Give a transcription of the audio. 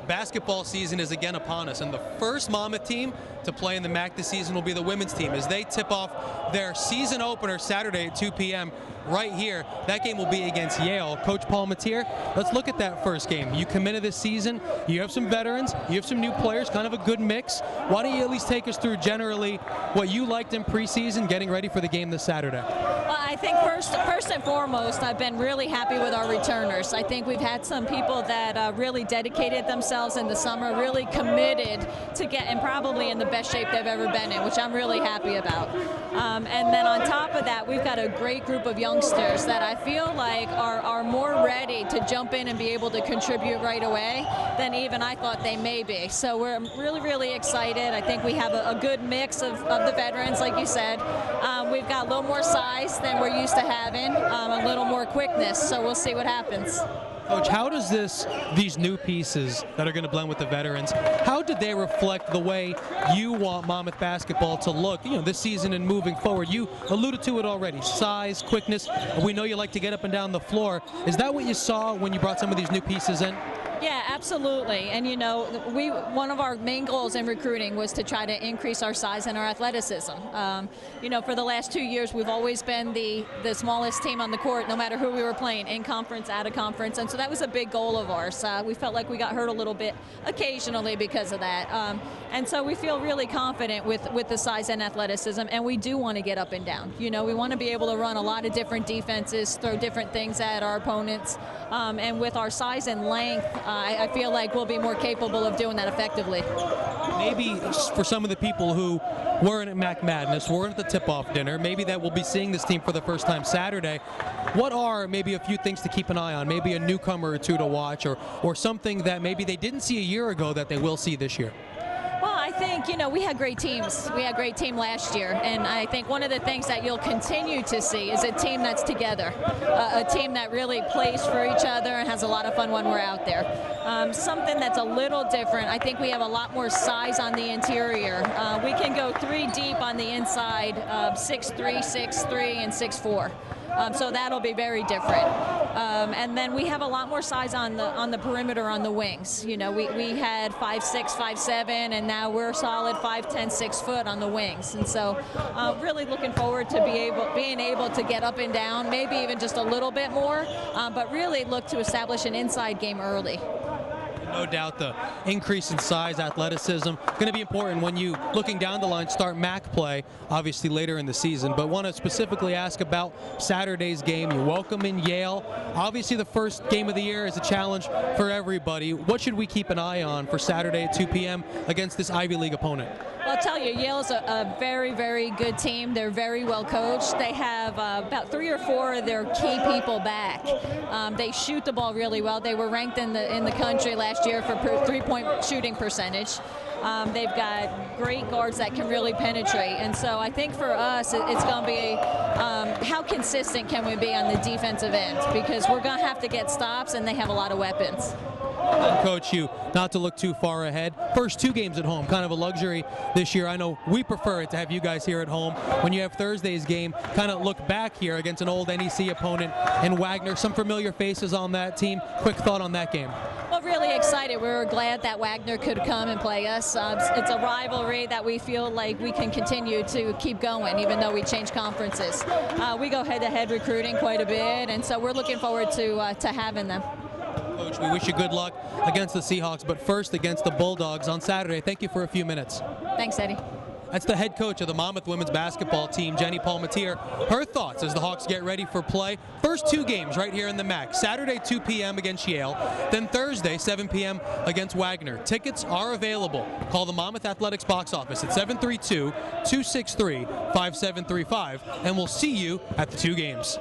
Basketball season is again upon us, and the first Monmouth team to play in the MAAC this season will be the women's team as they tip off their season opener Saturday at 2 p.m. right here. That game will be against Yale. Coach Palmateer, let's look at that first game. You come into this season, you have some veterans, you have some new players, kind of a good mix. Why don't you at least take us through generally what you liked in preseason, getting ready for the game this Saturday? Well, I think first and foremost, I've been really happy with our returners. I think we've had some people that really dedicated themselves in the summer, really committed to getting probably in the best shape they've ever been in, which I'm really happy about. And then on top of that, we've got a great group of youngsters that I feel like are more ready to jump in and be able to contribute right away than even I thought they may be. So we're really, really excited. I think we have a good mix of the veterans, like you said. We've got a little more size than we're used to having, a little more quickness, so we'll see what happens. Coach, how does these new pieces that are going to blend with the veterans, how did they reflect the way you want Monmouth basketball to look, this season and moving forward? You alluded to it already, size, quickness. We know you like to get up and down the floor. Is that what you saw when you brought some of these new pieces in? Yeah, absolutely. And one of our main goals in recruiting was to try to increase our size and our athleticism. For the last 2 years, we've always been the smallest team on the court, no matter who we were playing, in conference, out of conference, and so that was a big goal of ours. We felt like we got hurt a little bit occasionally because of that, and so we feel really confident with the size and athleticism, and we do want to get up and down. We want to be able to run a lot of different defenses, throw different things at our opponents, and with our size and length, I feel like we'll be more capable of doing that effectively. Maybe for some of the people who weren't at MAAC Madness, weren't at the tip-off dinner, maybe that will be seeing this team for the first time Saturday. What are maybe a few things to keep an eye on, maybe a newcomer or two to watch, or something that maybe they didn't see a year ago that they will see this year? Well, I think, we had great teams. We had a great team last year, and I think one of the things that you'll continue to see is a team that's together, a team that really plays for each other and has a lot of fun when we're out there. Something that's a little different, I think we have a lot more size on the interior. We can go 3 deep on the inside, 6'3", 6'3", and 6'4". So that'll be very different. And then we have a lot more size on the perimeter on the wings. We had 5'6", 5'7", and now we're solid 5'10", 6 foot on the wings. And so really looking forward to being able to get up and down, maybe even just a little bit more, but really look to establish an inside game early. No doubt the increase in size, athleticism, going to be important when you, looking down the line, start MAAC play, obviously later in the season. But want to specifically ask about Saturday's game. You welcome in Yale. Obviously the first game of the year is a challenge for everybody. What should we keep an eye on for Saturday at 2 p.m. against this Ivy League opponent? Well, I'll tell you, Yale's a very, very good team. They're very well coached. They have about 3 or 4 of their key people back. They shoot the ball really well. They were ranked in the country last year for three-point shooting percentage. They've got great guards that can really penetrate. And so I think for us, it's going to be how consistent can we be on the defensive end, because we're going to have to get stops, and they have a lot of weapons. And Coach, you, not to look too far ahead, first 2 games at home, kind of a luxury this year. I know we prefer it to have you guys here at home. When you have Thursday's game, kind of look back here against an old NEC opponent and Wagner, some familiar faces on that team. Quick thought on that game. Well, really excited. We were glad that Wagner could come and play us. It's a rivalry that we feel like we can continue to keep going, even though we change conferences. We go head-to-head recruiting quite a bit, and so we're looking forward to having them. Coach, we wish you good luck against the Seahawks, but first against the Bulldogs on Saturday. Thank you for a few minutes. Thanks, Eddie. That's the head coach of the Monmouth women's basketball team, Jenny Palmateer. Her thoughts as the Hawks get ready for play. First 2 games right here in the MAAC. Saturday, 2 p.m. against Yale. Then Thursday, 7 p.m. against Wagner. Tickets are available. Call the Monmouth Athletics box office at 732-263-5735, and we'll see you at the 2 games.